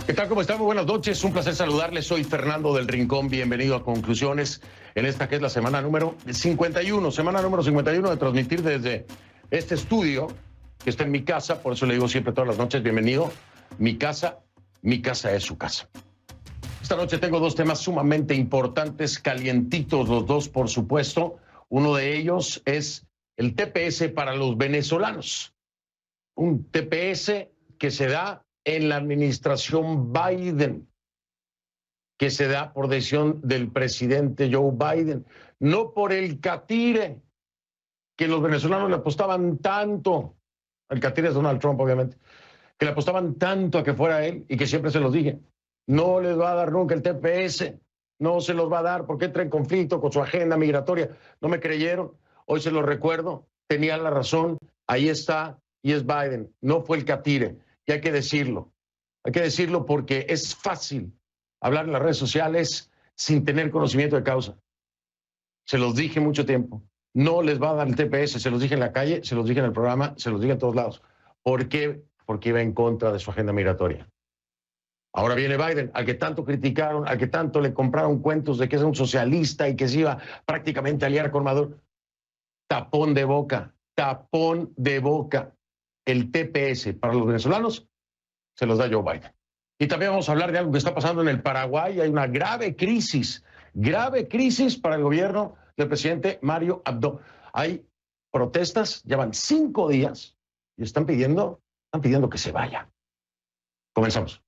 ¿Qué tal? ¿Cómo están? Muy buenas noches. Un placer saludarles. Soy Fernando del Rincón. Bienvenido a Conclusiones en esta que es la semana número 51. Semana número 51 de transmitir desde este estudio que está en mi casa. Por eso le digo siempre todas las noches, bienvenido. Mi casa es su casa. Esta noche tengo dos temas sumamente importantes, calientitos los dos, por supuesto. Uno de ellos es el TPS para los venezolanos. Un TPS que se da en la administración Biden, que se da por decisión del presidente Joe Biden, no por el catire que los venezolanos le apostaban tanto, el catire es Donald Trump obviamente, que le apostaban tanto a que fuera él y que siempre se los dije, no les va a dar nunca el TPS, no se los va a dar porque entra en conflicto con su agenda migratoria. No me creyeron, hoy se los recuerdo, tenían la razón, ahí está y es Biden, no fue el catire. Y hay que decirlo porque es fácil hablar en las redes sociales sin tener conocimiento de causa. Se los dije mucho tiempo, no les va a dar el TPS, se los dije en la calle, se los dije en el programa, se los dije en todos lados. ¿Por qué? Porque iba en contra de su agenda migratoria. Ahora viene Biden, al que tanto criticaron, al que tanto le compraron cuentos de que es un socialista y que se iba prácticamente a aliar con Maduro. Tapón de boca, tapón de boca. El TPS para los venezolanos se los da Joe Biden. Y también vamos a hablar de algo que está pasando en el Paraguay. Hay una grave crisis para el gobierno del presidente Mario Abdo. Hay protestas, llevan 5 días y están pidiendo que se vaya. Comenzamos.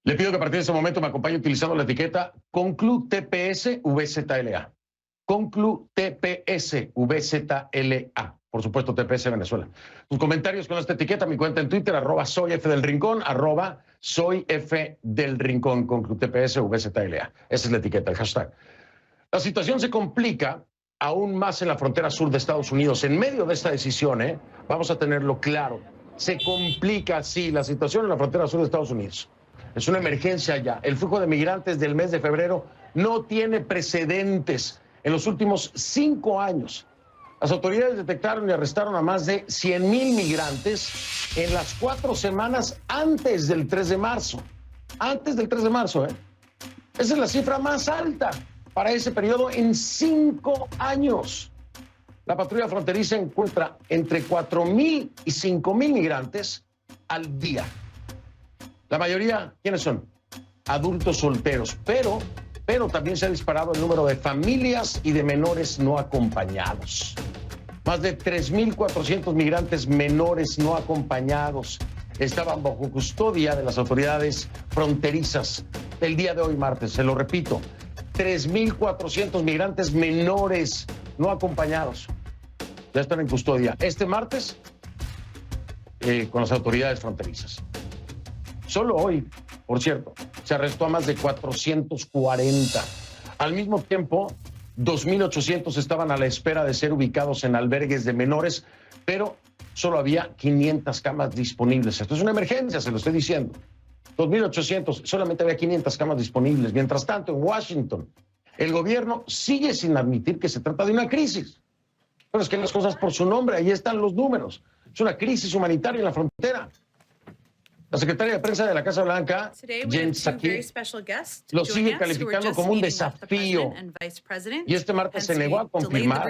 Le pido que a partir de este momento me acompañe utilizando la etiqueta Conclu TPS VZLA. Conclu TPS VZLA. Por supuesto, TPS Venezuela. Sus comentarios con esta etiqueta, mi cuenta en Twitter, @soyfdelrincón, @soyfdelrincón, Conclu TPS VZLA. Esa es la etiqueta, el hashtag. La situación se complica aún más en la frontera sur de Estados Unidos. En medio de esta decisión, vamos a tenerlo claro, se complica, sí, la situación en la frontera sur de Estados Unidos. Es una emergencia ya. El flujo de migrantes del mes de febrero no tiene precedentes. En los últimos 5 años, las autoridades detectaron y arrestaron a más de 100,000 migrantes en las 4 semanas antes del 3 de marzo. Antes del 3 de marzo, Esa es la cifra más alta para ese periodo en 5 años. La patrulla fronteriza encuentra entre 4,000 y 5,000 migrantes al día. La mayoría, ¿quiénes son? Adultos solteros, pero también se ha disparado el número de familias y de menores no acompañados. Más de 3,400 migrantes menores no acompañados estaban bajo custodia de las autoridades fronterizas el día de hoy, martes. Se lo repito, 3,400 migrantes menores no acompañados ya están en custodia. Este martes, con las autoridades fronterizas. Solo hoy, por cierto, se arrestó a más de 440. Al mismo tiempo, 2,800 estaban a la espera de ser ubicados en albergues de menores, pero solo había 500 camas disponibles. Esto es una emergencia, se lo estoy diciendo. 2,800, solamente había 500 camas disponibles. Mientras tanto, en Washington, el gobierno sigue sin admitir que se trata de una crisis. Pero es que las cosas por su nombre, ahí están los números. Es una crisis humanitaria en la frontera. La secretaria de prensa de la Casa Blanca, Jen Psaki, lo sigue calificando como un desafío. Y este martes se negó a confirmar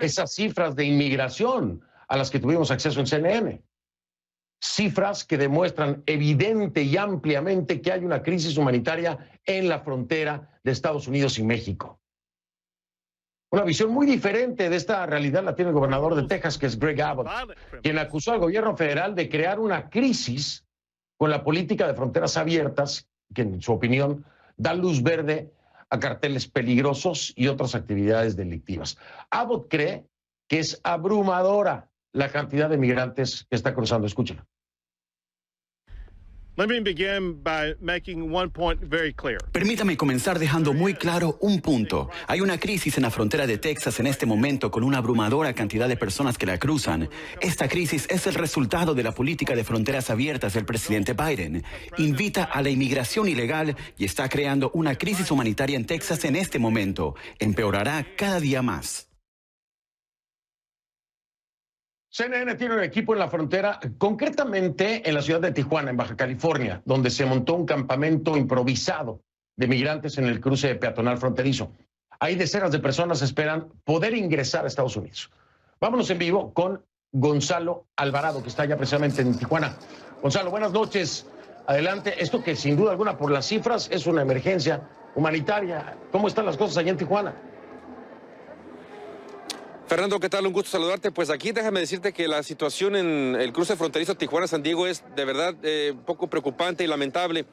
esas cifras de inmigración a las que tuvimos acceso en CNN. Cifras que demuestran evidente y ampliamente que hay una crisis humanitaria en la frontera de Estados Unidos y México. Una visión muy diferente de esta realidad la tiene el gobernador de Texas, que es Greg Abbott, quien acusó al gobierno federal de crear una crisis con la política de fronteras abiertas, que en su opinión da luz verde a carteles peligrosos y otras actividades delictivas. Abbott cree que es abrumadora la cantidad de migrantes que está cruzando. Escúchela. Permítame comenzar dejando muy claro un punto. Hay una crisis en la frontera de Texas en este momento con una abrumadora cantidad de personas que la cruzan. Esta crisis es el resultado de la política de fronteras abiertas del presidente Biden. Invita a la inmigración ilegal y está creando una crisis humanitaria en Texas en este momento. Empeorará cada día más. CNN tiene un equipo en la frontera, concretamente en la ciudad de Tijuana, en Baja California, donde se montó un campamento improvisado de migrantes en el cruce peatonal fronterizo. Ahí decenas de personas esperan poder ingresar a Estados Unidos. Vámonos en vivo con Gonzalo Alvarado, que está ya precisamente en Tijuana. Gonzalo, buenas noches. Adelante. Esto que sin duda alguna por las cifras es una emergencia humanitaria. ¿Cómo están las cosas allá en Tijuana? Fernando, ¿qué tal? Un gusto saludarte. Pues aquí déjame decirte que la situación en el cruce fronterizo Tijuana-San Diego es de verdad un poco preocupante y lamentable.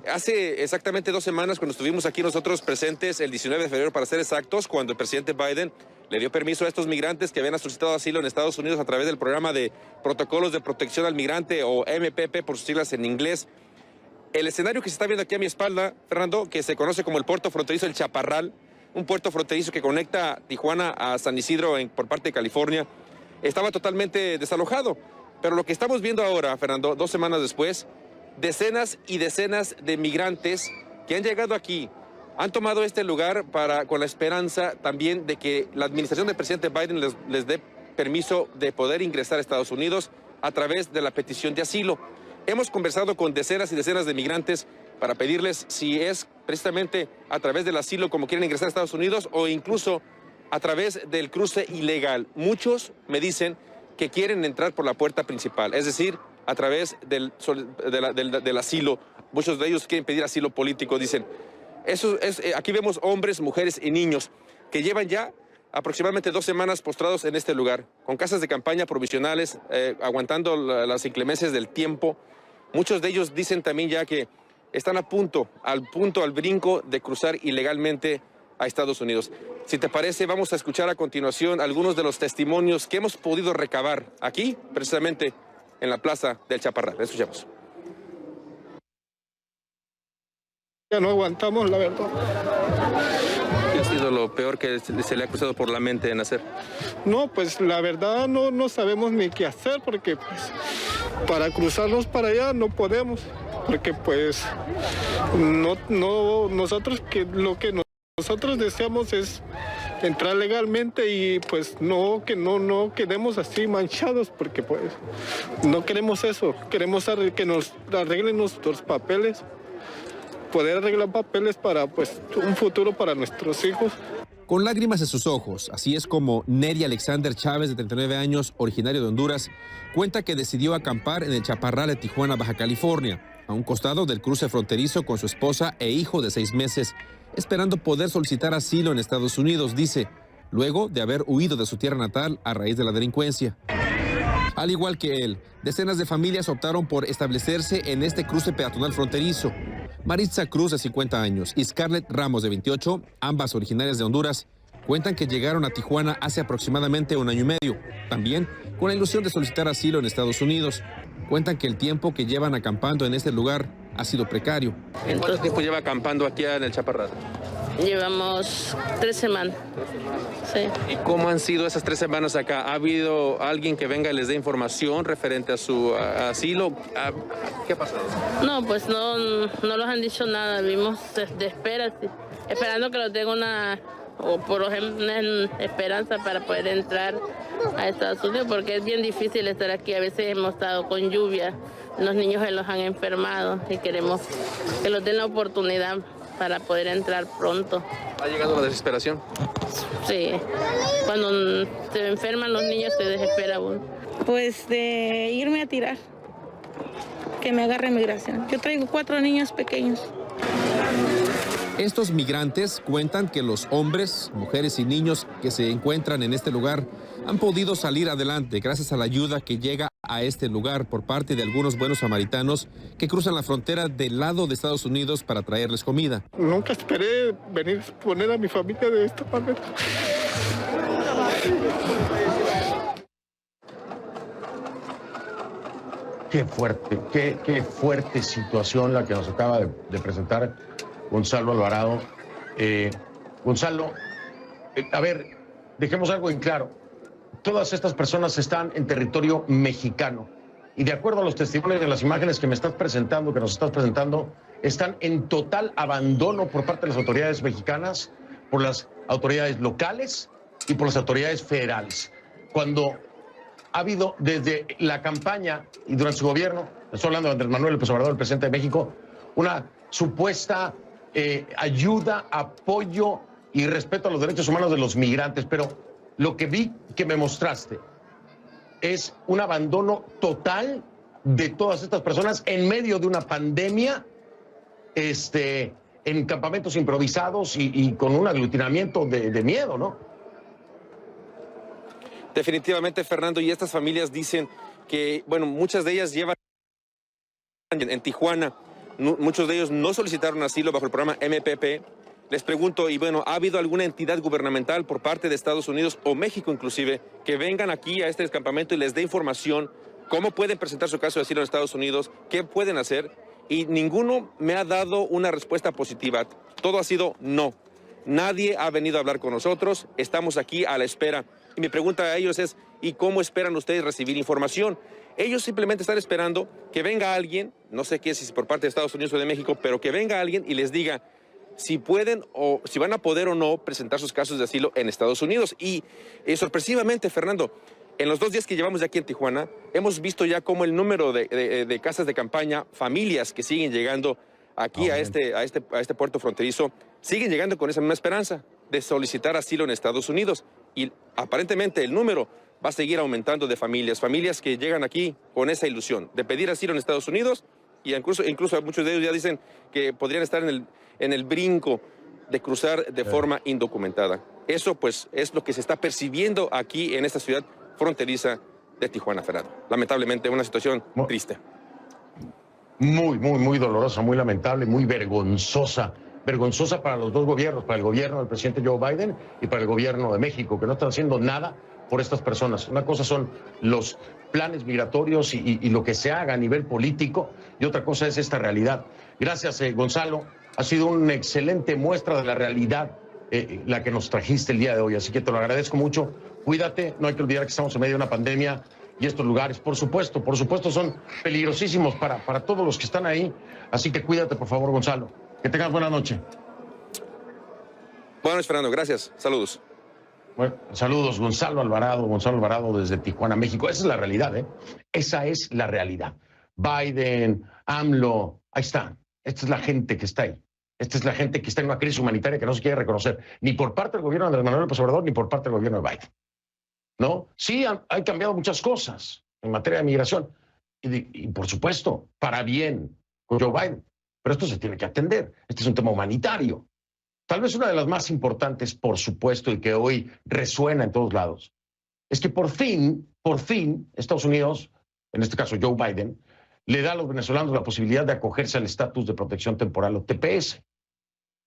Hace exactamente 2 semanas, cuando estuvimos aquí nosotros presentes, el 19 de febrero para ser exactos, cuando el presidente Biden le dio permiso a estos migrantes que habían solicitado asilo en Estados Unidos a través del programa de Protocolos de Protección al Migrante, o MPP por sus siglas en inglés. El escenario que se está viendo aquí a mi espalda, Fernando, que se conoce como el puerto fronterizo El Chaparral, un puerto fronterizo que conecta Tijuana a San Isidro por parte de California, estaba totalmente desalojado. Pero lo que estamos viendo ahora, Fernando, 2 semanas después, decenas y decenas de migrantes que han llegado aquí, han tomado este lugar con la esperanza también de que la administración del presidente Biden les dé permiso de poder ingresar a Estados Unidos a través de la petición de asilo. Hemos conversado con decenas y decenas de migrantes para pedirles si es precisamente a través del asilo como quieren ingresar a Estados Unidos o incluso a través del cruce ilegal. Muchos me dicen que quieren entrar por la puerta principal, es decir, a través del asilo. Muchos de ellos quieren pedir asilo político, dicen. Aquí vemos hombres, mujeres y niños que llevan ya aproximadamente 2 semanas postrados en este lugar, con casas de campaña provisionales, aguantando las inclemencias del tiempo. Muchos de ellos dicen también ya que están al brinco de cruzar ilegalmente a Estados Unidos. Si te parece, vamos a escuchar a continuación algunos de los testimonios que hemos podido recabar aquí, precisamente en la plaza del Chaparral. Escuchemos. Ya no aguantamos, la verdad. ¿Qué ha sido lo peor que se le ha cruzado por la mente en hacer? No, pues la verdad no sabemos ni qué hacer, porque pues para cruzarnos para allá no podemos, porque pues nosotros nosotros deseamos es entrar legalmente y pues no quedemos así manchados, porque pues no queremos eso. Queremos que nos arreglen nuestros papeles, poder arreglar papeles para pues un futuro para nuestros hijos. Con lágrimas en sus ojos, así es como Neri Alexander Chávez, de 39 años, originario de Honduras, cuenta que decidió acampar en el Chaparral de Tijuana, Baja California, a un costado del cruce fronterizo con su esposa e hijo de 6 meses, esperando poder solicitar asilo en Estados Unidos, dice, luego de haber huido de su tierra natal a raíz de la delincuencia. Al igual que él, decenas de familias optaron por establecerse en este cruce peatonal fronterizo. Maritza Cruz, de 50 años, y Scarlett Ramos, de 28, ambas originarias de Honduras, cuentan que llegaron a Tijuana hace aproximadamente 1 año y medio, también con la ilusión de solicitar asilo en Estados Unidos. Cuentan que el tiempo que llevan acampando en este lugar ha sido precario. ¿Cuánto tiempo lleva acampando aquí en el Chaparral? Llevamos 3 semanas. Sí. ¿Y cómo han sido esas 3 semanas acá? ¿Ha habido alguien que venga y les dé información referente a su asilo? ¿Qué ha pasado? No, pues no nos han dicho nada. Vimos de espera, esperando que nos den o por ejemplo, una esperanza para poder entrar a Estados Unidos, porque es bien difícil estar aquí. A veces hemos estado con lluvia, los niños se los han enfermado y queremos que los den la oportunidad para poder entrar pronto. ¿Ha llegado la desesperación? Sí, cuando se enferman los niños se desespera uno. Pues de irme a tirar, que me agarre migración. Yo traigo 4 niños pequeños. Estos migrantes cuentan que los hombres, mujeres y niños que se encuentran en este lugar han podido salir adelante gracias a la ayuda que llega a este lugar por parte de algunos buenos samaritanos que cruzan la frontera del lado de Estados Unidos para traerles comida. Nunca esperé venir a poner a mi familia de esta manera. Qué fuerte situación la que nos acaba de presentar Gonzalo Alvarado. Gonzalo, a ver, dejemos algo en claro. Todas estas personas están en territorio mexicano y de acuerdo a los testimonios de las imágenes que me estás presentando, que nos estás presentando, están en total abandono por parte de las autoridades mexicanas, por las autoridades locales y por las autoridades federales. Cuando ha habido desde la campaña y durante su gobierno, estoy hablando de Andrés Manuel López Obrador, el presidente de México, una supuesta ayuda, apoyo y respeto a los derechos humanos de los migrantes, pero lo que vi que me mostraste es un abandono total de todas estas personas en medio de una pandemia, en campamentos improvisados y con un aglutinamiento de miedo, ¿no? Definitivamente, Fernando, y estas familias dicen que, bueno, muchas de ellas llevan en Tijuana, muchos de ellos no solicitaron asilo bajo el programa MPP. Les pregunto, y bueno, ¿ha habido alguna entidad gubernamental por parte de Estados Unidos o México inclusive que vengan aquí a este campamento y les dé información cómo pueden presentar su caso de asilo en Estados Unidos, qué pueden hacer? Y ninguno me ha dado una respuesta positiva. Todo ha sido no. Nadie ha venido a hablar con nosotros, estamos aquí a la espera. Y mi pregunta a ellos es, ¿y cómo esperan ustedes recibir información? Ellos simplemente están esperando que venga alguien, no sé qué si es por parte de Estados Unidos o de México, pero que venga alguien y les diga si pueden o si van a poder o no presentar sus casos de asilo en Estados Unidos. Y sorpresivamente, Fernando, en los 2 días que llevamos de aquí en Tijuana, hemos visto ya cómo el número de casas de campaña, familias que siguen llegando aquí a este puerto fronterizo, siguen llegando con esa misma esperanza de solicitar asilo en Estados Unidos. Y aparentemente el número va a seguir aumentando de familias que llegan aquí con esa ilusión de pedir asilo en Estados Unidos, y incluso muchos de ellos ya dicen que podrían estar en el brinco de cruzar de forma indocumentada. Eso pues es lo que se está percibiendo aquí en esta ciudad fronteriza de Tijuana, Fernando. Lamentablemente una situación triste. Muy dolorosa, muy lamentable, muy vergonzosa. Vergonzosa para los dos gobiernos, para el gobierno del presidente Joe Biden y para el gobierno de México, que no están haciendo nada por estas personas. Una cosa son los planes migratorios y lo que se haga a nivel político, y otra cosa es esta realidad. Gracias, Gonzalo. Ha sido una excelente muestra de la realidad la que nos trajiste el día de hoy, así que te lo agradezco mucho. Cuídate, no hay que olvidar que estamos en medio de una pandemia y estos lugares, por supuesto, son peligrosísimos para todos los que están ahí, así que cuídate, por favor, Gonzalo. Que tengas buena noche. Buenas noches, Fernando. Gracias. Saludos. Bueno, saludos, Gonzalo Alvarado desde Tijuana, México. Esa es la realidad, ¿eh? Esa es la realidad. Biden, AMLO, ahí está. Esta es la gente que está ahí. Esta es la gente que está en una crisis humanitaria que no se quiere reconocer, ni por parte del gobierno de Andrés Manuel López Obrador, ni por parte del gobierno de Biden. ¿No? Sí, han cambiado muchas cosas en materia de migración. Y por supuesto, para bien con Joe Biden. Pero esto se tiene que atender. Este es un tema humanitario. Tal vez una de las más importantes, por supuesto, y que hoy resuena en todos lados, es que por fin, Estados Unidos, en este caso Joe Biden, le da a los venezolanos la posibilidad de acogerse al estatus de protección temporal o TPS,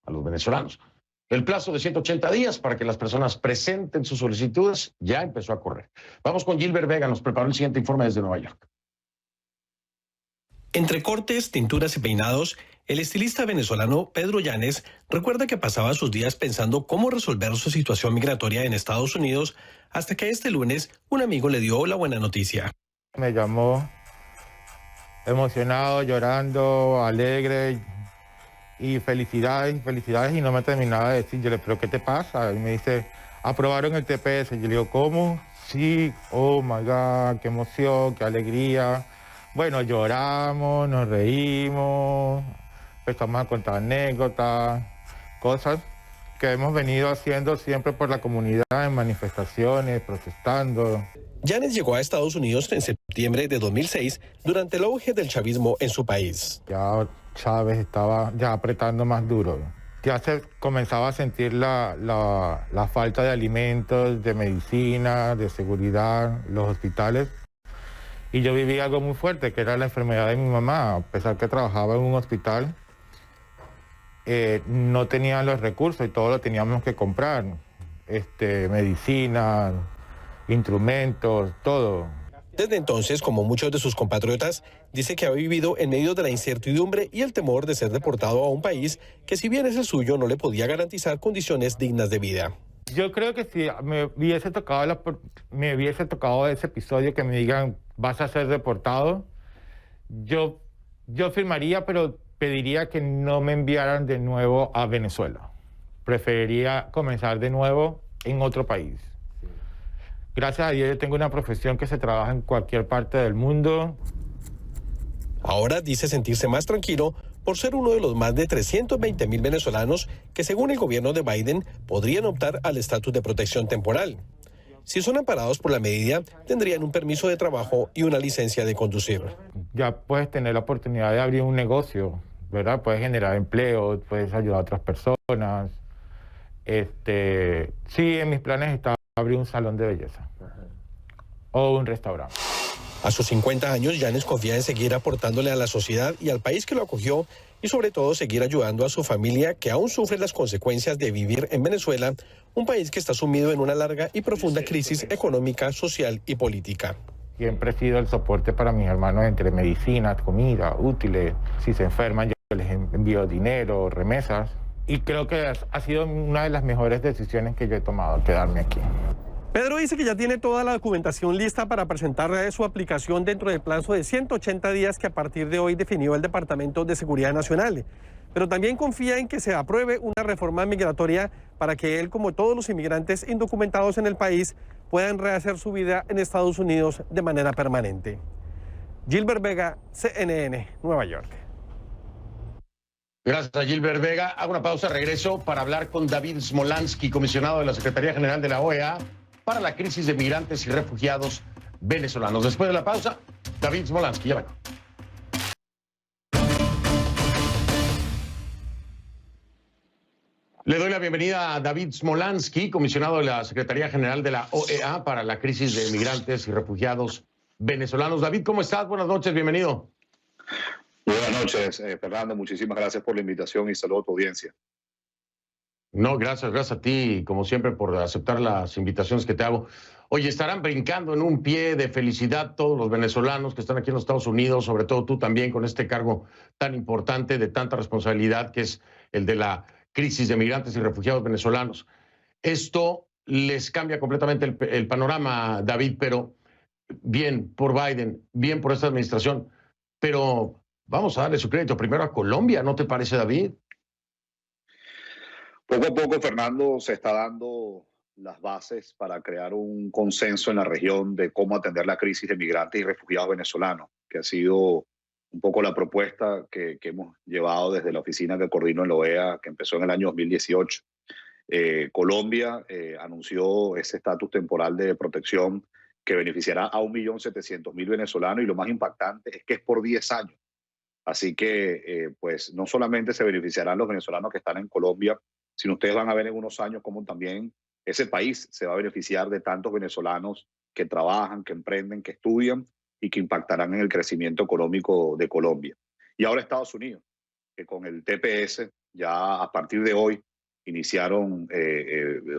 a los venezolanos. El plazo de 180 días para que las personas presenten sus solicitudes ya empezó a correr. Vamos con Gilbert Vega, nos preparó el siguiente informe desde Nueva York. Entre cortes, tinturas y peinados, el estilista venezolano Pedro Llanes recuerda que pasaba sus días pensando cómo resolver su situación migratoria en Estados Unidos, hasta que este lunes un amigo le dio la buena noticia. Me llamó emocionado, llorando, alegre y felicidades, y no me terminaba de decir. Yo le pero ¿qué te pasa? Y me dice, aprobaron el TPS. Yo le digo, ¿cómo? Sí, oh my God, qué emoción, qué alegría. Bueno, lloramos, nos reímos, empezamos a contar anécdotas, cosas que hemos venido haciendo siempre por la comunidad en manifestaciones, protestando. Llanes llegó a Estados Unidos en septiembre de 2006 durante el auge del chavismo en su país. Ya Chávez estaba ya apretando más duro. Ya se comenzaba a sentir la falta de alimentos, de medicina, de seguridad, los hospitales. Y yo viví algo muy fuerte, que era la enfermedad de mi mamá. A pesar que trabajaba en un hospital, no tenían los recursos y todo lo teníamos que comprar. Medicina, instrumentos, todo. Desde entonces, como muchos de sus compatriotas, dice que ha vivido en medio de la incertidumbre y el temor de ser deportado a un país que, si bien es el suyo, no le podía garantizar condiciones dignas de vida. Yo creo que si me hubiese tocado ese episodio que me digan vas a ser deportado, yo firmaría, pero pediría que no me enviaran de nuevo a Venezuela. Preferiría comenzar de nuevo en otro país. Gracias a Dios yo tengo una profesión que se trabaja en cualquier parte del mundo. Ahora dice sentirse más tranquilo por ser uno de los más de 320.000 venezolanos que, según el gobierno de Biden, podrían optar al estatus de protección temporal. Si son amparados por la medida, tendrían un permiso de trabajo y una licencia de conducir. Ya puedes tener la oportunidad de abrir un negocio, ¿verdad? Puedes generar empleo, puedes ayudar a otras personas. Sí, en mis planes está abrir un salón de belleza o un restaurante. A sus 50 años, Yanes confía en seguir aportándole a la sociedad y al país que lo acogió y sobre todo seguir ayudando a su familia que aún sufre las consecuencias de vivir en Venezuela, un país que está sumido en una larga y profunda crisis económica, social y política. Siempre he sido el soporte para mis hermanos entre medicinas, comida, útiles. Si se enferman, yo les envío dinero, remesas. Y creo que ha sido una de las mejores decisiones que yo he tomado, quedarme aquí. Pedro dice que ya tiene toda la documentación lista para presentar su aplicación dentro del plazo de 180 días que a partir de hoy definió el Departamento de Seguridad Nacional. Pero también confía en que se apruebe una reforma migratoria para que él, como todos los inmigrantes indocumentados en el país, puedan rehacer su vida en Estados Unidos de manera permanente. Gilbert Vega, CNN, Nueva York. Gracias a Gilbert Vega. Hago una pausa, regreso para hablar con David Smolansky, comisionado de la Secretaría General de la OEA para la crisis de migrantes y refugiados venezolanos. Después de la pausa, David Smolansky, ya vengo. Le doy la bienvenida a David Smolansky, comisionado de la Secretaría General de la OEA para la crisis de migrantes y refugiados venezolanos. David, ¿cómo estás? Buenas noches, bienvenido. Buenas noches, Fernando. Muchísimas gracias por la invitación y saludo a tu audiencia. No, gracias a ti, como siempre, por aceptar las invitaciones que te hago. Oye, estarán brincando en un pie de felicidad todos los venezolanos que están aquí en los Estados Unidos, sobre todo tú también con este cargo tan importante, de tanta responsabilidad, que es el de la crisis de migrantes y refugiados venezolanos. Esto les cambia completamente el panorama, David, pero bien por Biden, bien por esta administración, pero vamos a darle su crédito primero a Colombia, ¿no te parece, David? Poco a poco, Fernando, se está dando las bases para crear un consenso en la región de cómo atender la crisis de migrantes y refugiados venezolanos, que ha sido un poco la propuesta que hemos llevado desde la oficina que coordino en la OEA, que empezó en el año 2018. Colombia anunció ese estatus temporal de protección que beneficiará a 1.700.000 venezolanos y lo más impactante es que es por 10 años. Así que, pues, no solamente se beneficiarán los venezolanos que están en Colombia, sino ustedes van a ver en unos años cómo también ese país se va a beneficiar de tantos venezolanos que trabajan, que emprenden, que estudian y que impactarán en el crecimiento económico de Colombia. Y ahora Estados Unidos, que con el TPS ya a partir de hoy iniciaron,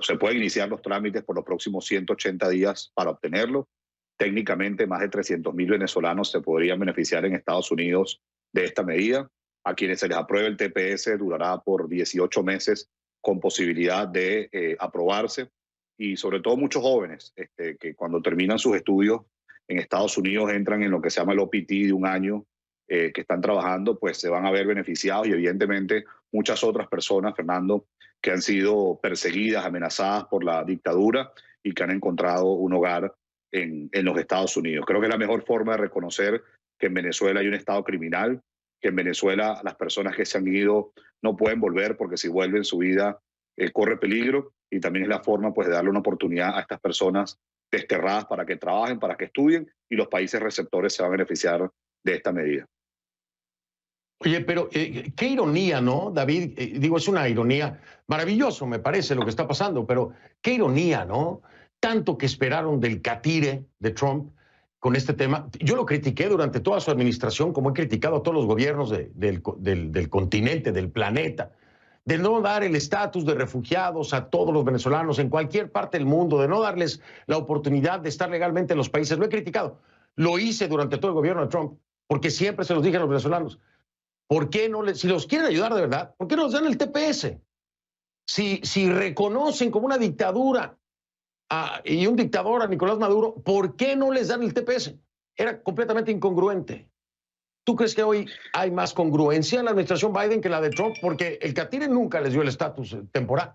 se pueden iniciar los trámites por los próximos 180 días para obtenerlo. Técnicamente más de 300.000 venezolanos se podrían beneficiar en Estados Unidos de esta medida. A quienes se les apruebe el TPS durará por 18 meses con posibilidad de aprobarse, y sobre todo muchos jóvenes que cuando terminan sus estudios en Estados Unidos entran en lo que se llama el OPT de un año que están trabajando, pues se van a ver beneficiados, y evidentemente muchas otras personas, Fernando, que han sido perseguidas, amenazadas por la dictadura y que han encontrado un hogar en los Estados Unidos. Creo que es la mejor forma de reconocer que en Venezuela hay un Estado criminal, que en Venezuela las personas que se han ido no pueden volver, porque si vuelven su vida corre peligro, y también es la forma, pues, de darle una oportunidad a estas personas desterradas para que trabajen, para que estudien, y los países receptores se van a beneficiar de esta medida. Oye, pero qué ironía, ¿no, David? Digo, es una ironía. Maravilloso, me parece, lo que está pasando, pero qué ironía, ¿no? Tanto que esperaron del catire de Trump con este tema. Yo lo critiqué durante toda su administración, como he criticado a todos los gobiernos del continente, del planeta, de no dar el estatus de refugiados a todos los venezolanos en cualquier parte del mundo, de no darles la oportunidad de estar legalmente en los países. Lo he criticado. Lo hice durante todo el gobierno de Trump, porque siempre se los dije a los venezolanos. ¿Por qué no les, si los quieren ayudar de verdad, por qué no les dan el TPS? Si reconocen como una dictadura y un dictador a Nicolás Maduro, ¿por qué no les dan el TPS? Era completamente incongruente. ¿Tú crees que hoy hay más congruencia en la administración Biden que la de Trump? Porque el catire nunca les dio el estatus temporal.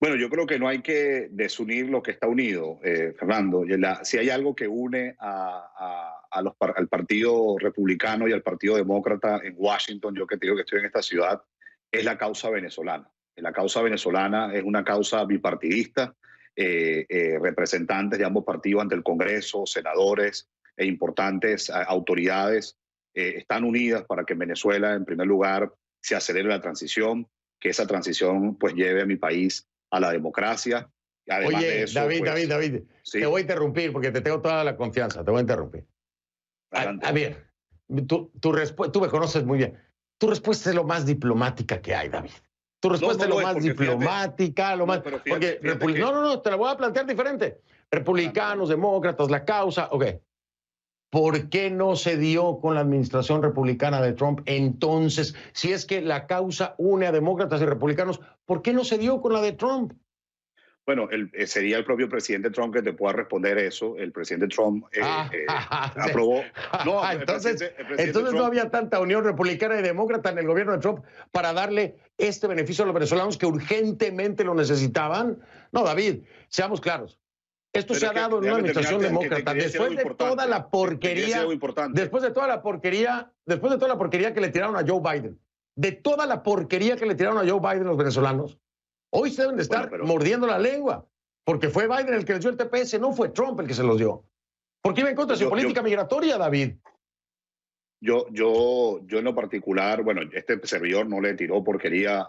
Bueno, yo creo que no hay que desunir lo que está unido, Fernando. Si hay algo que une al Partido Republicano y al Partido Demócrata en Washington, yo que te digo que estoy en esta ciudad, es la causa venezolana. La causa venezolana es una causa bipartidista, representantes de ambos partidos ante el Congreso, senadores e importantes autoridades están unidas para que en Venezuela, en primer lugar, se acelere la transición, que esa transición pues lleve a mi país a la democracia. Además Oye, de eso, David, pues, David, sí. Te voy a interrumpir porque te tengo toda la confianza, te voy a interrumpir. A ver, tú me conoces muy bien. Tu respuesta es lo más diplomática que hay, David. Tu respuesta es lo más diplomática, lo más... Porque no, te la voy a plantear diferente. Republicanos, demócratas, la causa, ok. ¿Por qué no se dio con la administración republicana de Trump? Entonces, si es que la causa une a demócratas y republicanos, ¿por qué no se dio con la de Trump? Bueno, sería el propio presidente Trump que te pueda responder eso. El presidente Trump aprobó. No, entonces Trump, no había tanta unión republicana y demócrata en el gobierno de Trump para darle este beneficio a los venezolanos que urgentemente lo necesitaban. No, David, seamos claros. Esto se ha dado en una administración demócrata. Después de toda la porquería, después de toda la porquería que le tiraron a Joe Biden, de toda la porquería que le tiraron a Joe Biden los venezolanos, hoy se deben de estar mordiendo la lengua, porque fue Biden el que les dio el TPS, no fue Trump el que se los dio. ¿Por qué iba en contra de su política migratoria, David? Yo en lo particular, bueno, este servidor no le tiró porquería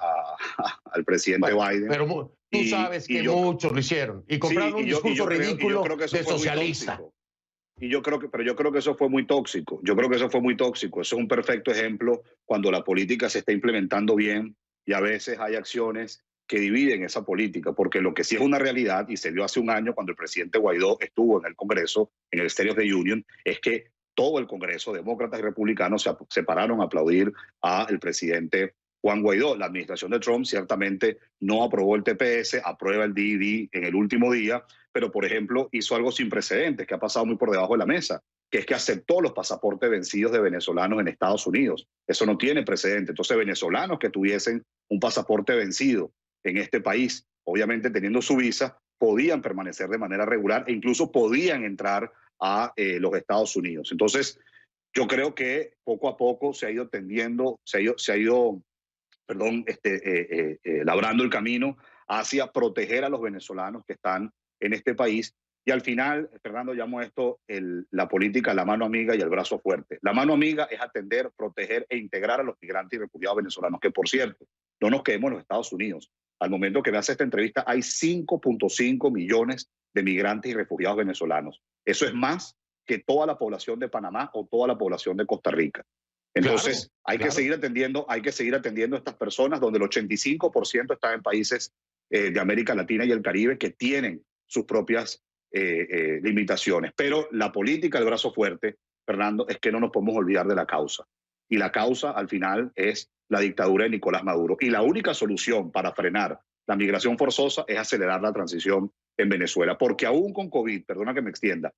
al presidente Biden. Pero tú sabes que muchos lo hicieron y compraron un discurso ridículo de socialista. Pero yo creo que eso fue muy tóxico. Yo creo que eso fue muy tóxico. Eso es un perfecto ejemplo cuando la política se está implementando bien y a veces hay acciones que dividen esa política, porque lo que sí es una realidad, y se vio hace un año cuando el presidente Guaidó estuvo en el Congreso, en el State of the Union, es que todo el Congreso, demócratas y republicanos, se pararon a aplaudir al presidente Juan Guaidó. La administración de Trump ciertamente no aprobó el TPS, aprueba el DED en el último día, pero, por ejemplo, hizo algo sin precedentes, que ha pasado muy por debajo de la mesa, que es que aceptó los pasaportes vencidos de venezolanos en Estados Unidos. Eso no tiene precedente. Entonces, venezolanos que tuviesen un pasaporte vencido en este país, obviamente teniendo su visa, podían permanecer de manera regular e incluso podían entrar a los Estados Unidos. Entonces, yo creo que poco a poco se ha ido tendiendo, labrando el camino hacia proteger a los venezolanos que están en este país. Y al final, Fernando, llamo esto la política, la mano amiga y el brazo fuerte. La mano amiga es atender, proteger e integrar a los migrantes y refugiados venezolanos, que, por cierto, no nos quedemos en los Estados Unidos. Al momento que me hace esta entrevista, hay 5.5 millones de migrantes y refugiados venezolanos. Eso es más que toda la población de Panamá o toda la población de Costa Rica. Entonces, hay que seguir atendiendo a estas personas, donde el 85% están en países de América Latina y el Caribe que tienen sus propias limitaciones. Pero la política, el brazo fuerte, Fernando, es que no nos podemos olvidar de la causa. Y la causa, al final, es la dictadura de Nicolás Maduro. Y la única solución para frenar la migración forzosa es acelerar la transición en Venezuela. Porque aún con COVID, perdona que me extienda,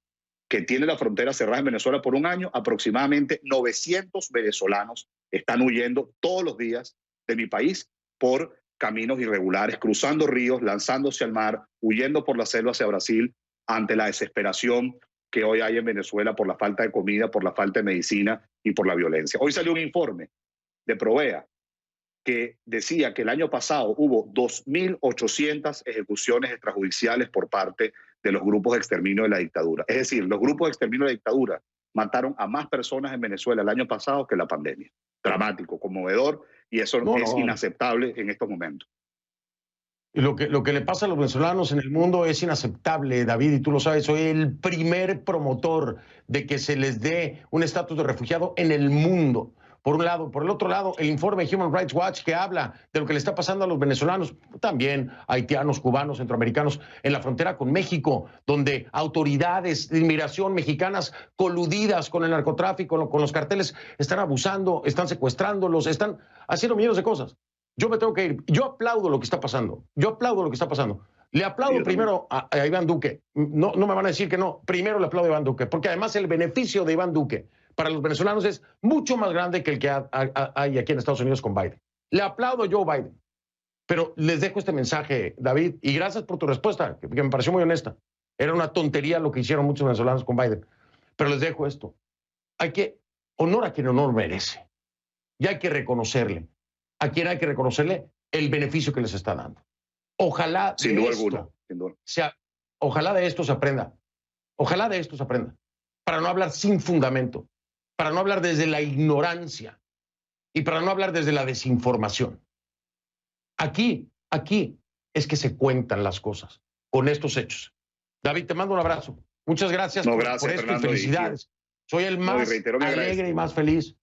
que tiene la frontera cerrada en Venezuela por un año, aproximadamente 900 venezolanos están huyendo todos los días de mi país por caminos irregulares, cruzando ríos, lanzándose al mar, huyendo por la selva hacia Brasil, ante la desesperación que hoy hay en Venezuela por la falta de comida, por la falta de medicina y por la violencia. Hoy salió un informe de Provea que decía que el año pasado hubo 2.800 ejecuciones extrajudiciales por parte de los grupos de exterminio de la dictadura. Es decir, los grupos de exterminio de la dictadura mataron a más personas en Venezuela el año pasado que la pandemia. Dramático, conmovedor, y eso es inaceptable en estos momentos. Y lo que le pasa a los venezolanos en el mundo es inaceptable, David, y tú lo sabes. Soy el primer promotor de que se les dé un estatus de refugiado en el mundo. Por un lado. Por el otro lado, el informe Human Rights Watch que habla de lo que le está pasando a los venezolanos, también haitianos, cubanos, centroamericanos, en la frontera con México, donde autoridades de inmigración mexicanas coludidas con el narcotráfico, con los carteles, están abusando, están secuestrándolos, están haciendo millones de cosas. Yo me tengo que ir. Yo aplaudo lo que está pasando. Le aplaudo primero a Iván Duque. No me van a decir que no. Primero le aplaudo a Iván Duque, porque además el beneficio de Iván Duque para los venezolanos es mucho más grande que el que hay aquí en Estados Unidos con Biden. Le aplaudo a Joe Biden. Pero les dejo este mensaje, David, y gracias por tu respuesta, que me pareció muy honesta. Era una tontería lo que hicieron muchos venezolanos con Biden. Pero les dejo esto. Hay que honor a quien honor merece. Y hay que reconocerle. A quien hay que reconocerle el beneficio que les está dando. Ojalá sin duda alguna. Ojalá de esto se aprenda. Ojalá de esto se aprenda. Para no hablar sin fundamento. Para no hablar desde la ignorancia. Y para no hablar desde la desinformación. Aquí es que se cuentan las cosas, con estos hechos. David, te mando un abrazo. Muchas gracias, por esto, Fernando, y felicidades. Soy el más alegre y más feliz.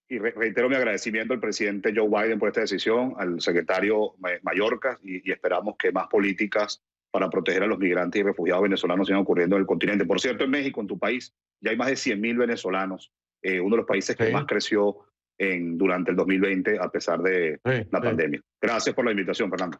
Y reitero mi agradecimiento al presidente Joe Biden por esta decisión, al secretario Mayorkas, y esperamos que más políticas para proteger a los migrantes y refugiados venezolanos sigan ocurriendo en el continente. Por cierto, en México, en tu país, ya hay más de 100.000 venezolanos, uno de los países que más creció durante el 2020 a pesar de la pandemia. Gracias por la invitación, Fernando.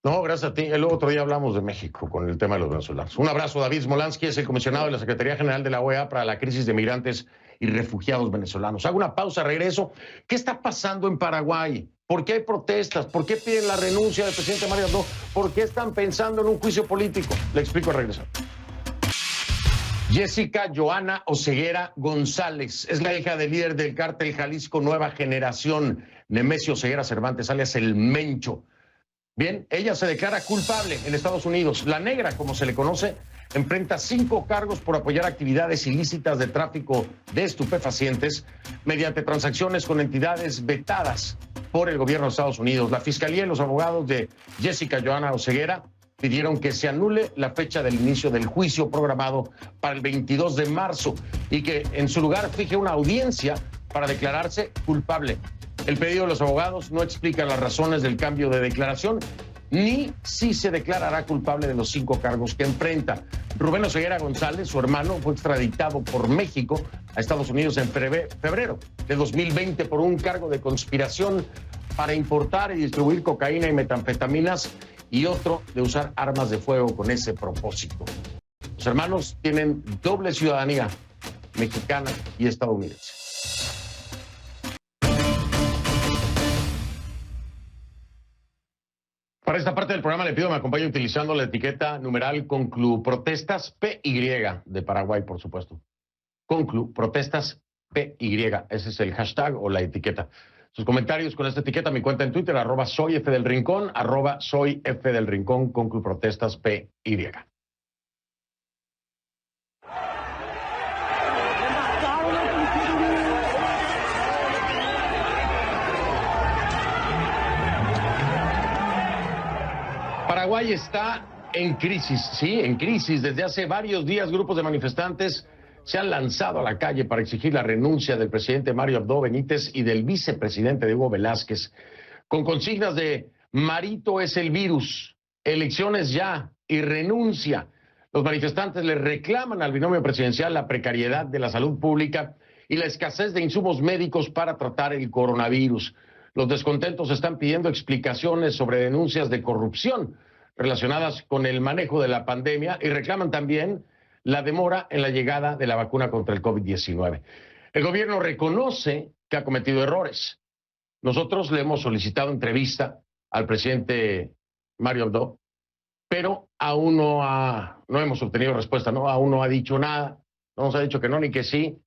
No, gracias a ti. El otro día hablamos de México con el tema de los venezolanos. Un abrazo. David Smolansky es el comisionado de la Secretaría General de la OEA para la crisis de migrantes y refugiados venezolanos. Hago una pausa, regreso. ¿Qué está pasando en Paraguay? ¿Por qué hay protestas? ¿Por qué piden la renuncia del presidente Mario Abdo? ¿Por qué están pensando en un juicio político? Le explico al regresar. Jessica Joana Oseguera González es la hija del líder del cártel Jalisco Nueva Generación, Nemesio Oseguera Cervantes, alias El Mencho. Bien, ella se declara culpable en Estados Unidos. La negra, como se le conoce, enfrenta 5 cargos por apoyar actividades ilícitas de tráfico de estupefacientes mediante transacciones con entidades vetadas por el gobierno de Estados Unidos. La Fiscalía y los abogados de Jessica Joana Oseguera pidieron que se anule la fecha del inicio del juicio programado para el 22 de marzo y que en su lugar fije una audiencia para declararse culpable. El pedido de los abogados no explica las razones del cambio de declaración ni si se declarará culpable de los 5 cargos que enfrenta. Rubén Oseguera González, su hermano, fue extraditado por México a Estados Unidos en febrero de 2020 por un cargo de conspiración para importar y distribuir cocaína y metanfetaminas y otro de usar armas de fuego con ese propósito. Los hermanos tienen doble ciudadanía, mexicana y estadounidense. Para esta parte del programa le pido que me acompañe utilizando la etiqueta numeral Conclu Protestas PY de Paraguay, por supuesto. Conclu Protestas PY, ese es el hashtag o la etiqueta. Sus comentarios con esta etiqueta, mi cuenta en Twitter, @soyfdelrincón, @soyfdelrincón, Conclu Protestas PY. Paraguay está en crisis, sí, en crisis. Desde hace varios días grupos de manifestantes se han lanzado a la calle para exigir la renuncia del presidente Mario Abdo Benítez y del vicepresidente Hugo Velázquez, con consignas de Marito es el virus, elecciones ya y renuncia. Los manifestantes le reclaman al binomio presidencial la precariedad de la salud pública y la escasez de insumos médicos para tratar el coronavirus. Los descontentos están pidiendo explicaciones sobre denuncias de corrupción relacionadas con el manejo de la pandemia y reclaman también la demora en la llegada de la vacuna contra el COVID-19. El gobierno reconoce que ha cometido errores. Nosotros le hemos solicitado entrevista al presidente Mario Abdo, pero aún no hemos obtenido respuesta, ¿no? Aún no ha dicho nada, no nos ha dicho que no ni que sí.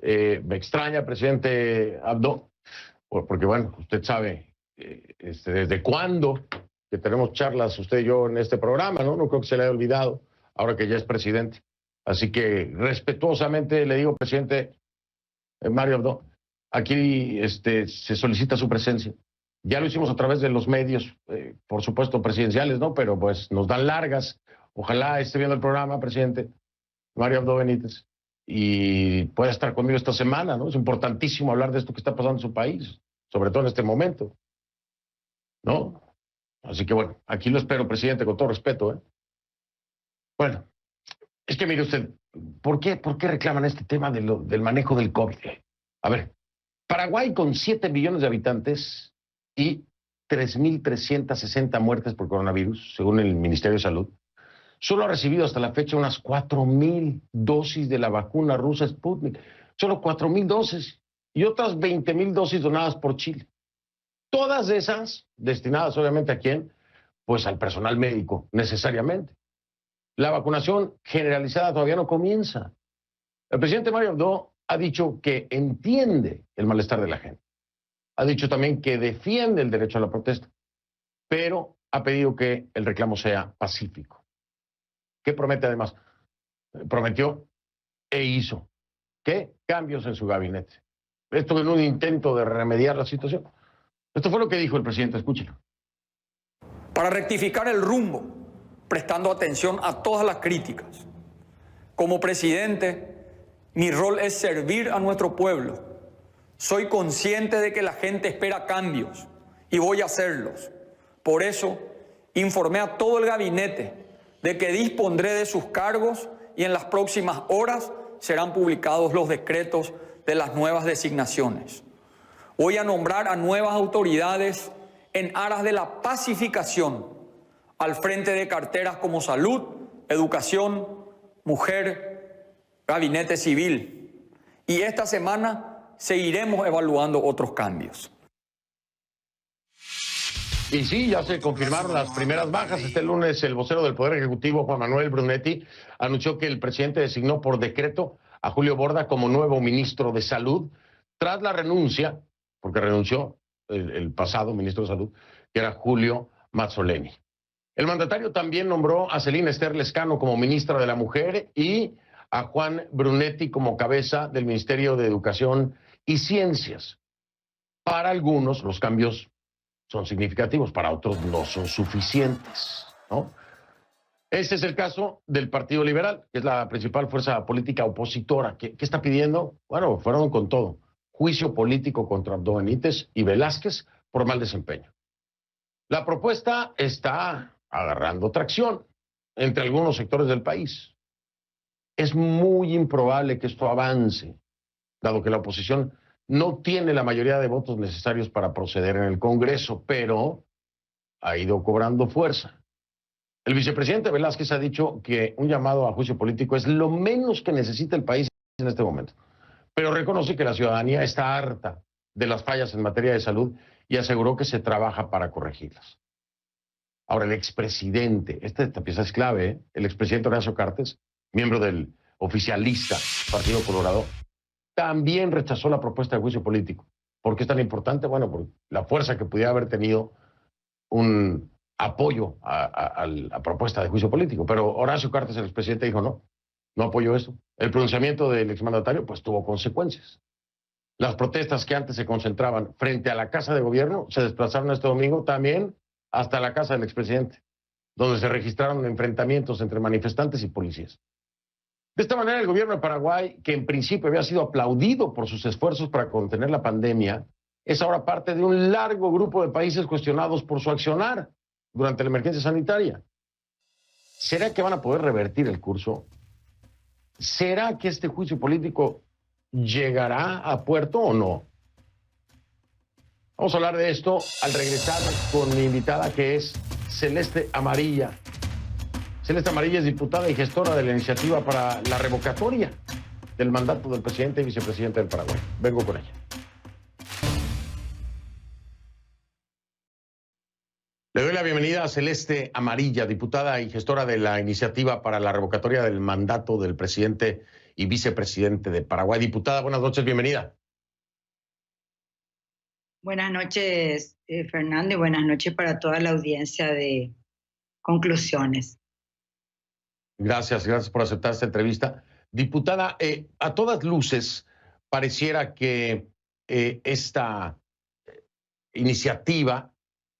Me extraña, presidente Abdo, porque bueno, usted sabe desde cuándo que tenemos charlas usted y yo en este programa, ¿no? No creo que se le haya olvidado, ahora que ya es presidente. Así que respetuosamente le digo, presidente Mario Abdo, aquí se solicita su presencia. Ya lo hicimos a través de los medios, por supuesto presidenciales, ¿no? Pero pues nos dan largas. Ojalá esté viendo el programa, presidente Mario Abdo Benítez, y pueda estar conmigo esta semana, ¿no? Es importantísimo hablar de esto que está pasando en su país, sobre todo en este momento, ¿no? Así que bueno, aquí lo espero, presidente, con todo respeto, ¿eh? Bueno, es que mire usted, ¿por qué reclaman este tema del manejo del COVID? A ver, Paraguay con 7 millones de habitantes y 3.360 muertes por coronavirus, según el Ministerio de Salud, solo ha recibido hasta la fecha unas 4.000 dosis de la vacuna rusa Sputnik. Solo 4.000 dosis y otras 20.000 dosis donadas por Chile. Todas esas destinadas obviamente ¿a quién? Pues al personal médico, necesariamente. La vacunación generalizada todavía no comienza. El presidente Mario Abdo ha dicho que entiende el malestar de la gente. Ha dicho también que defiende el derecho a la protesta, pero ha pedido que el reclamo sea pacífico. ¿Qué promete además? Prometió e hizo. ¿Qué? Cambios en su gabinete. Esto en un intento de remediar la situación. Esto fue lo que dijo el presidente, escúchelo. Para rectificar el rumbo, prestando atención a todas las críticas. Como presidente, mi rol es servir a nuestro pueblo. Soy consciente de que la gente espera cambios y voy a hacerlos. Por eso, informé a todo el gabinete de que dispondré de sus cargos y en las próximas horas serán publicados los decretos de las nuevas designaciones. Voy a nombrar a nuevas autoridades en aras de la pacificación al frente de carteras como salud, educación, mujer, gabinete civil. Y esta semana seguiremos evaluando otros cambios. Y sí, ya se confirmaron las primeras bajas. Este lunes el vocero del Poder Ejecutivo, Juan Manuel Brunetti, anunció que el presidente designó por decreto a Julio Borda como nuevo ministro de Salud, tras la renuncia, porque renunció el pasado ministro de Salud, que era Julio Mazzoleni. El mandatario también nombró a Celina Esther Lescano como ministra de la Mujer y a Juan Brunetti como cabeza del Ministerio de Educación y Ciencias. Para algunos los cambios son significativos, para otros no son suficientes, ¿no? Ese es el caso del Partido Liberal, que es la principal fuerza política opositora. ¿Qué está pidiendo? Bueno, fueron con todo. Juicio político contra Abdo Benítez y Velázquez por mal desempeño. La propuesta está agarrando tracción entre algunos sectores del país. Es muy improbable que esto avance, dado que la oposición no tiene la mayoría de votos necesarios para proceder en el Congreso, pero ha ido cobrando fuerza. El vicepresidente Velázquez ha dicho que un llamado a juicio político es lo menos que necesita el país en este momento, pero reconoce que la ciudadanía está harta de las fallas en materia de salud y aseguró que se trabaja para corregirlas. Ahora, el expresidente, esta pieza es clave, ¿eh? El expresidente Horacio Cartes, miembro del oficialista Partido Colorado, también rechazó la propuesta de juicio político. ¿Por qué es tan importante? Bueno, por la fuerza que pudiera haber tenido un apoyo a la propuesta de juicio político. Pero Horacio Cartes, el expresidente, dijo no apoyo eso. El pronunciamiento del exmandatario pues tuvo consecuencias. Las protestas que antes se concentraban frente a la Casa de Gobierno se desplazaron este domingo también hasta la casa del expresidente, donde se registraron enfrentamientos entre manifestantes y policías. De esta manera, el gobierno de Paraguay, que en principio había sido aplaudido por sus esfuerzos para contener la pandemia, es ahora parte de un largo grupo de países cuestionados por su accionar durante la emergencia sanitaria. ¿Será que van a poder revertir el curso? ¿Será que este juicio político llegará a puerto o no? Vamos a hablar de esto al regresar con mi invitada, que es Celeste Amarilla. Celeste Amarilla es diputada y gestora de la iniciativa para la revocatoria del mandato del presidente y vicepresidente del Paraguay. Vengo con ella. Le doy la bienvenida a Celeste Amarilla, diputada y gestora de la iniciativa para la revocatoria del mandato del presidente y vicepresidente de Paraguay. Diputada, buenas noches, bienvenida. Buenas noches, Fernando, y buenas noches para toda la audiencia de Conclusiones. Gracias por aceptar esta entrevista. Diputada, a todas luces pareciera que esta iniciativa,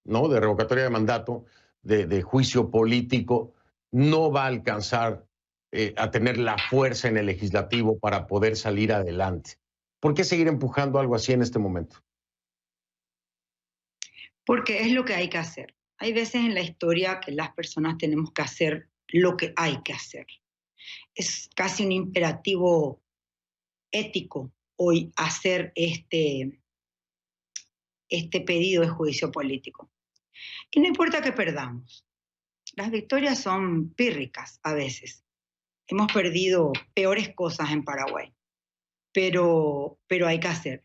¿no?, de revocatoria de mandato, de juicio político, no va a alcanzar a tener la fuerza en el legislativo para poder salir adelante. ¿Por qué seguir empujando algo así en este momento? Porque es lo que hay que hacer. Hay veces en la historia que las personas tenemos que hacer lo que hay que hacer. Es casi un imperativo ético hoy hacer este pedido de juicio político. Y no importa que perdamos. Las victorias son pírricas a veces. Hemos perdido peores cosas en Paraguay, pero hay que hacer.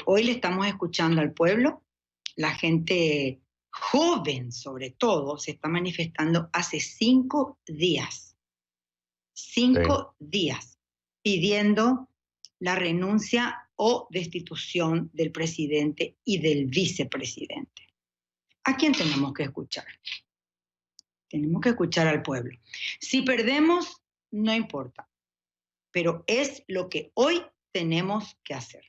Hoy le estamos escuchando al pueblo la gente joven sobre todo se está manifestando hace 5 días. 5 días pidiendo la renuncia o destitución del presidente y del vicepresidente. ¿A quién tenemos que escuchar? Tenemos que escuchar al pueblo. Si perdemos, no importa, pero es lo que hoy tenemos que hacer.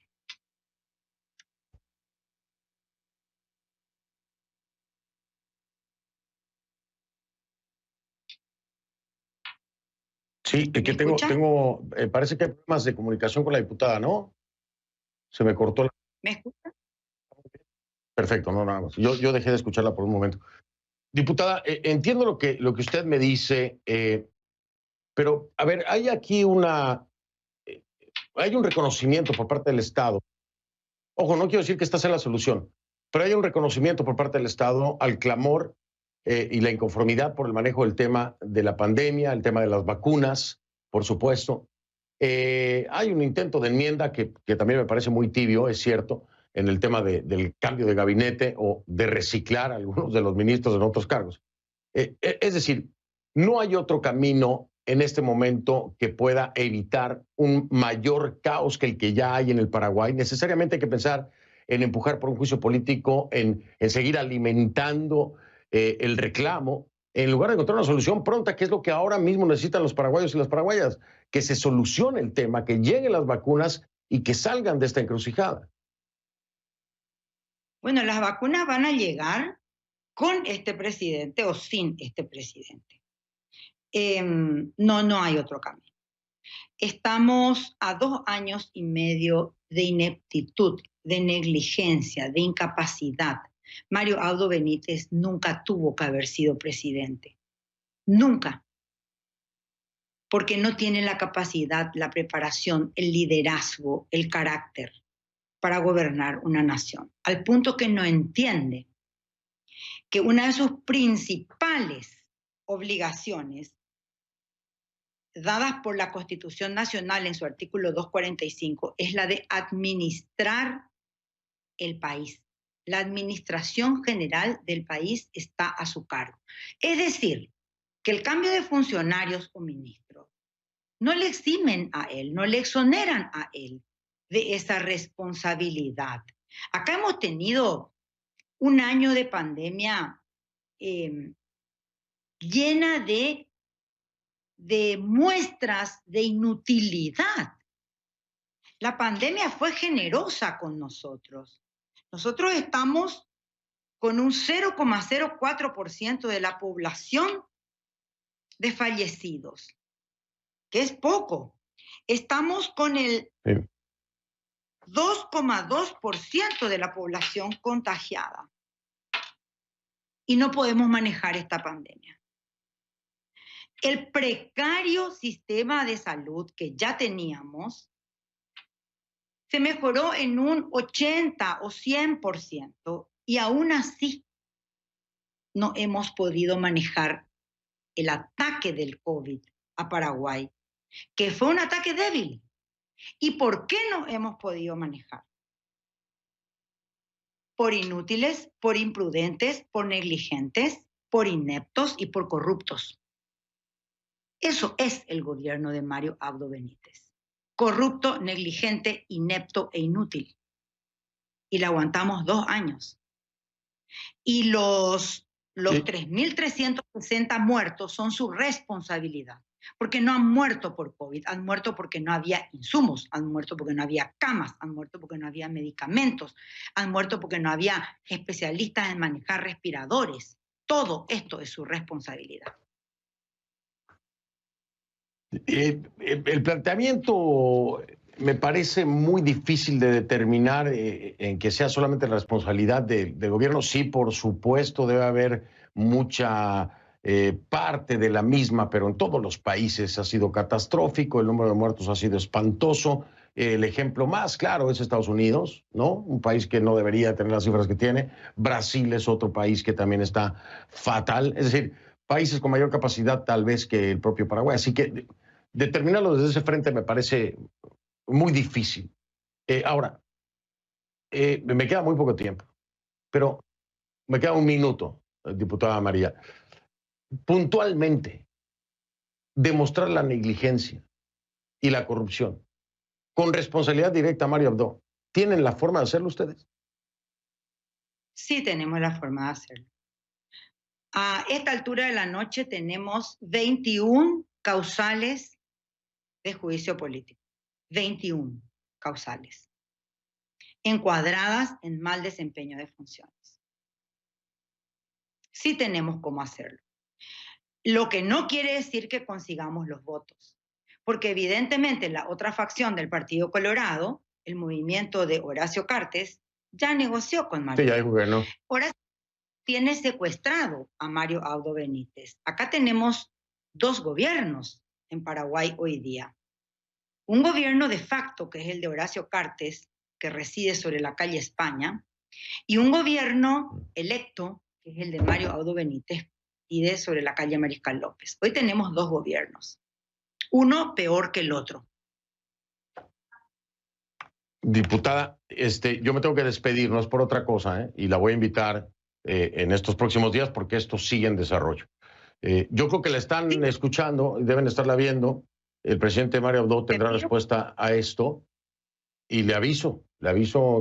Sí, que tengo parece que hay problemas de comunicación con la diputada, ¿no? Se me cortó la... ¿Me escucha? Perfecto, no, nada más. Yo dejé de escucharla por un momento. Diputada, entiendo lo que usted me dice, pero, a ver, hay aquí hay un reconocimiento por parte del Estado. Ojo, no quiero decir que esta sea la solución, pero hay un reconocimiento por parte del Estado al clamor y la inconformidad por el manejo del tema de la pandemia, el tema de las vacunas, por supuesto. Hay un intento de enmienda que también me parece muy tibio, es cierto, en el tema del cambio de gabinete o de reciclar a algunos de los ministros en otros cargos. Es decir, no hay otro camino en este momento que pueda evitar un mayor caos que el que ya hay en el Paraguay. Necesariamente hay que pensar en empujar por un juicio político, en seguir alimentando el reclamo, en lugar de encontrar una solución pronta, que es lo que ahora mismo necesitan los paraguayos y las paraguayas, que se solucione el tema, que lleguen las vacunas y que salgan de esta encrucijada. Bueno, las vacunas van a llegar con este presidente o sin este presidente. No hay otro camino. Estamos a 2 años y medio de ineptitud, de negligencia, de incapacidad. Mario Abdo Benítez nunca tuvo que haber sido presidente. Nunca. Porque no tiene la capacidad, la preparación, el liderazgo, el carácter para gobernar una nación. Al punto que no entiende que una de sus principales obligaciones dadas por la Constitución Nacional en su artículo 245 es la de administrar el país. La administración general del país está a su cargo. Es decir, que el cambio de funcionarios o ministros no le eximen a él, no le exoneran a él de esa responsabilidad. Acá hemos tenido un año de pandemia llena de muestras de inutilidad. La pandemia fue generosa con nosotros. Nosotros estamos con un 0,04% de la población de fallecidos, que es poco. Estamos con el 2,2% de la población contagiada. Y no podemos manejar esta pandemia. El precario sistema de salud que ya teníamos se mejoró en un 80 o 100% y aún así no hemos podido manejar el ataque del COVID a Paraguay, que fue un ataque débil. ¿Y por qué no hemos podido manejar? Por inútiles, por imprudentes, por negligentes, por ineptos y por corruptos. Eso es el gobierno de Mario Abdo Benítez. Corrupto, negligente, inepto e inútil. Y la aguantamos 2 años. Y los 3.360 muertos son su responsabilidad. Porque no han muerto por COVID, han muerto porque no había insumos, han muerto porque no había camas, han muerto porque no había medicamentos, han muerto porque no había especialistas en manejar respiradores. Todo esto es su responsabilidad. El planteamiento me parece muy difícil de determinar en que sea solamente la responsabilidad del gobierno. Sí, por supuesto, debe haber mucha parte de la misma, pero en todos los países ha sido catastrófico, el número de muertos ha sido espantoso. El ejemplo más claro es Estados Unidos, ¿no? Un país que no debería tener las cifras que tiene. Brasil es otro país que también está fatal. Es decir, países con mayor capacidad tal vez que el propio Paraguay. Así que determinarlo desde ese frente me parece muy difícil. Ahora, me queda muy poco tiempo. Pero me queda un minuto, diputada María. Puntualmente, demostrar la negligencia y la corrupción con responsabilidad directa a Mario Abdo. ¿Tienen la forma de hacerlo ustedes? Sí tenemos la forma de hacerlo. A esta altura de la noche tenemos 21 causales de juicio político. 21 causales encuadradas en mal desempeño de funciones. Sí tenemos cómo hacerlo. Lo que no quiere decir que consigamos los votos, porque evidentemente la otra facción del Partido Colorado, el movimiento de Horacio Cartes, ya negoció con Mario. Sí, ya dijo que no. Horacio tiene secuestrado a Mario Abdo Benítez. Acá tenemos dos gobiernos en Paraguay hoy día. Un gobierno de facto, que es el de Horacio Cartes, que reside sobre la calle España, y un gobierno electo, que es el de Mario Abdo Benítez, y de sobre la calle Mariscal López. Hoy tenemos dos gobiernos, uno peor que el otro. Diputada, yo me tengo que despedir, no es por otra cosa, y la voy a invitar en estos próximos días porque esto sigue en desarrollo. Yo creo que la están escuchando y deben estarla viendo. El presidente Mario Abdo tendrá respuesta a esto y le aviso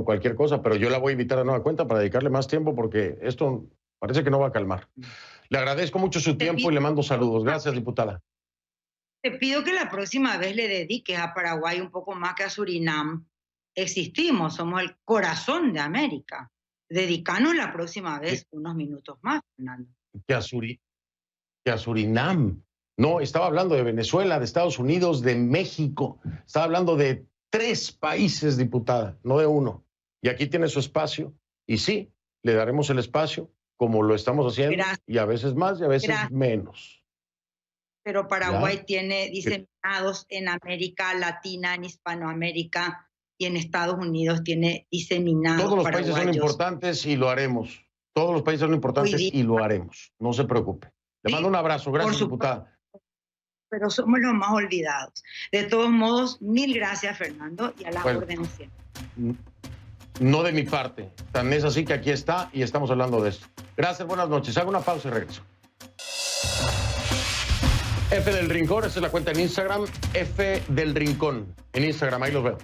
cualquier cosa, pero yo la voy a invitar a nueva cuenta para dedicarle más tiempo porque esto parece que no va a calmar. Le agradezco mucho su tiempo y le mando saludos. Gracias, diputada. Te pido que la próxima vez le dediques a Paraguay un poco más que a Surinam. Existimos, somos el corazón de América. Dedicanos la próxima vez unos minutos más, Fernando. Que a Surinam. No, estaba hablando de Venezuela, de Estados Unidos, de México. Estaba hablando de 3 países, diputada, no de uno. Y aquí tiene su espacio. Y sí, le daremos el espacio como lo estamos haciendo. Gracias. Y a veces más y a veces menos. Pero Paraguay tiene diseminados en América Latina, en Hispanoamérica y en Estados Unidos tiene diseminados Todos los paraguayos. países son importantes y lo haremos. Todos los países son importantes y lo haremos. No se preocupe. Le mando un abrazo. Gracias, diputada. Pero somos los más olvidados. De todos modos, 1000 gracias, Fernando, y a la orden siempre. No de mi parte. Tan es así que aquí está y estamos hablando de esto. Gracias, buenas noches. Hago una pausa y regreso. F del Rincón, esa es la cuenta en Instagram. F del Rincón en Instagram, ahí los veo.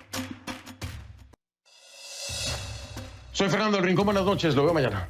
Soy Fernando del Rincón, buenas noches, lo veo mañana.